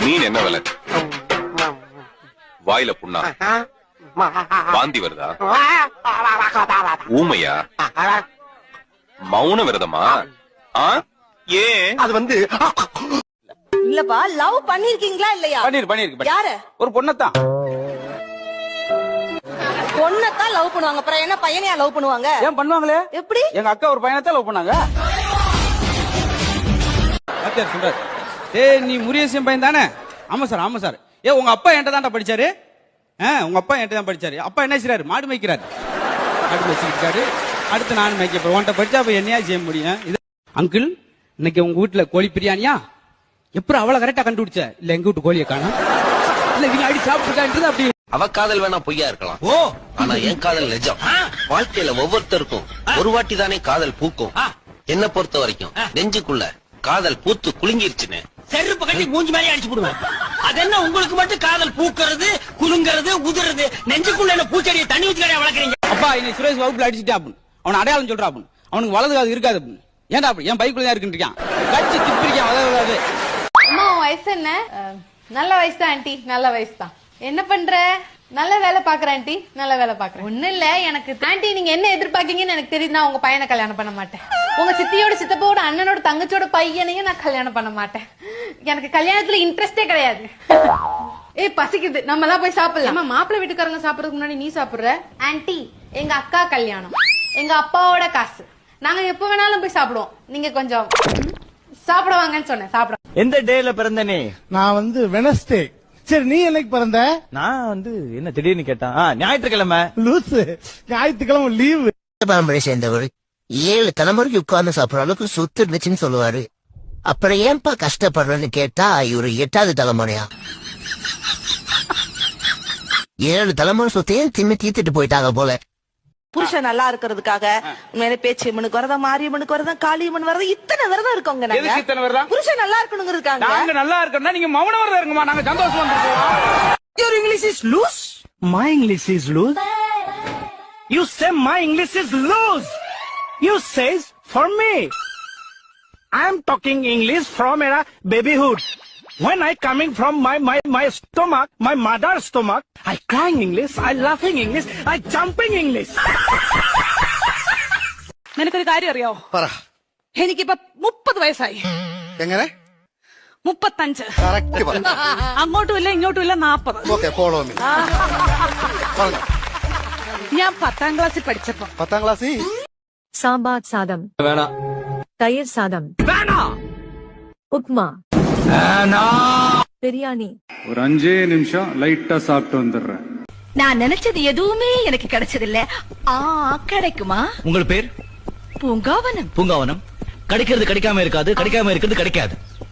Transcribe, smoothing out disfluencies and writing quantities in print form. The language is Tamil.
மீன் என்ன விலை? வாயில புண்ணா? வாந்தி வருதா? ஊமையா? மௌன விரதமா? ஏன்? அது வந்து இல்லப்பா, லவ் பண்ணிருக்கீங்களா இல்லையா? பண்ணிருக்கு. யாரு? ஒரு பொண்ணத்தான். பொண்ணத்தான் லவ் பண்ணுவாங்க, அப்புறம் என்ன பையனையா லவ் பண்ணுவாங்க? ஏன் பண்ணுவாங்களே? எப்படி? எங்க அக்கா ஒரு பையனத்தான் லவ் பண்ணாங்க. சொல்றாரு, ஏய் நீ முருகேசன் பையன் தானே? ஆமா சார். ஏ உங்க அப்பா என்கிட்ட தான்டா படிச்சாரு. உங்க அப்பா என்கிட்ட தான் படிச்சாரு. அப்பா என்ன செய்யறாரு? மாடு மேய்க்கிறாரு. மாடு மேய்ச்சிருக்காரு. அடுத்து நானும் மேய்க்க போறேன். உன்கிட்ட படிச்சா அப்ப என்னையா செய்ய முடியும்? இது அங்கிள், இன்னைக்கு உங்க வீட்டுல கோழி பிரியாணியா? எப்படி அவ்வளவு கரெக்டா கண்டுபிடிச்ச? இல்ல எங்க வீட்டு கோழியை காணோம். இல்ல நீங்க அடி சாப்பிட்டுருக்கான்றது அப்படி. அவ காதல் வேணா பொய்யா இருக்கலாம், ஆனா என் காதல் நிஜம். வாழ்க்கையில ஒவ்வொருத்தருக்கும் ஒரு வாட்டி தானே காதல் பூக்கும். என்ன பொறுத்த வரைக்கும் நெஞ்சுக்குள்ள காதல் பூத்து குலுங்கிருச்சுன்னு செருப்பு கட்டி மூஞ்சி மாதிரி அடிச்சு போடுவேன். அது என்ன உங்களுக்கு மட்டும் காதல் பூக்கிறது, குலுங்கிறது, உதிர்றது? நெஞ்சுக்குள்ள என்ன பூச்செடியை தண்ணி ஊத்தி வளர்க்குறீங்க? அப்பா இன்னைக்கு சுரேஷ் வகுப்புல அடிச்சுட்டா அப்படின்னு அவன் அடையாளம் சொல்றா அப்படின்னு. அவனுக்கு வலது காது இருக்காது அப்படின்னு. ஏன்டா அப்படி? என் பைக்குள்ள தான் இருக்குன்னு கட்சி திப்பிருக்கான். வளராது. அம்மா உன் வயசு என்ன? நல்ல வயசு தான் ஆண்டி, நல்ல வயசு தான். என்ன பண்ற? நல்ல வேலை பாக்குறேன் ஆண்டி, நல்ல வேலை பாக்குறேன். ஒண்ணு இல்ல, எனக்கு ஆண்டி நீங்க என்ன எதிர்பார்க்கீங்கன்னு எனக்கு தெரியுது. நான் உங்க பையனை கல்யாணம் பண்ண மாட்டேன். உங்க சித்தியோட சித்தப்போட அண்ணனோட தங்கச்சியோட பையனையும் நான் கல்யாணம் பண்ண மாட்டேன். எனக்கு கல்யாணத்துல இன்ட்ரெஸ்டே கிடையாது. ஏய் பசிக்குது, நம்ம எல்லாம் போய் சாப்பிடலாம். மாப்பிள்ளை வீட்டுக்காரங்க சாப்பிடறதுக்கு முன்னாடி நீ சாப்பிடுற? ஆண்டி எங்க அக்கா கல்யாணம், எங்க அப்பாவோட காசு, நாங்க எப்ப வேணாலும் போய் சாப்பிடுவோம். நீங்க கொஞ்சம் சாப்பிட வாங்கன்னு சொன்னேன். சாப்பிட. எந்த டேல பிறந்த நீ? நான் வந்து வெனஸ்டே. சரி நீ என்னைக்கு பிறந்த? நான் வந்து என்ன திடீர்னு கேட்டான். ஞாயிற்றுக்கிழமை. லூசு, ஞாயிற்றுக்கிழமை லீவு. பாம்பரை சேர்ந்தவர் 7 தலைமுறைக்கு உட்கார்ந்து சாப்பிடுற அளவுக்கு சொத்து இருந்துச்சுன்னு சொல்லுவாரு. அப்புறம் ஏன்பா கஷ்டப்படுறேன்னு கேட்டா இவரு 8வது தலைமுறையா? 7 தலைமுறை சொத்தையும் தீர்த்துட்டு போயிட்டாங்க போல. புருஷன் நல்லா இருக்கிறதுக்காக உண்மையிலே பேச்சியம்மனுக்கு வரதா, மாரியம்மனுக்கு வரதா, காளியம்மன் வரதா, இத்தனை விரதம் இருக்கோங்க. புருஷன் நல்லா இருக்கணுங்கிறதுக்காக. நாங்க நல்லா இருக்கணும்னா நீங்க மௌன விரதம் இருங்கம்மா, நாங்க சந்தோஷமா இருப்போம். Your English is loose. My English is loose. You say my English is loose. You says for me. I am talking English from a babyhood. When I coming from my stomach, my mother's stomach, I crying English, I laughing English, I jumping English. നിനക്കൊരു കാര്യം അറിയോ? പറ. എനിക്കിപ്പോ 30 വയസ്സായി. എങ്ങനെ? 35. കറക്റ്റ് പറ. അങ്ങോട്ടും ഇല്ല ഇങ്ങോട്ടും ഇല്ല 40. Okay, follow me. പറഞ്ഞോ. ഞാൻ 10ാം ക്ലാസ്സിൽ പഠിച്ചപ്പോ. 10ാം ക്ലാസ്സിൽ സാമ്പാർ സാദം வேணாம். തൈർ സാദം வேணாம். உப்மா வேணாம். பிரியாணி. ஒரு 5 நிமிஷம் லைட்டா சாப்பிட்டு வந்துடுறேன். நான் நினைச்சது எதுவுமே எனக்கு கிடைச்சதில்ல. கிடைக்குமா? உங்கள் பேர்? பூங்காவனம். பூங்காவனம். கிடைக்கிறது கிடைக்காம இருக்காது, கிடைக்காம இருக்கிறது கிடைக்காது.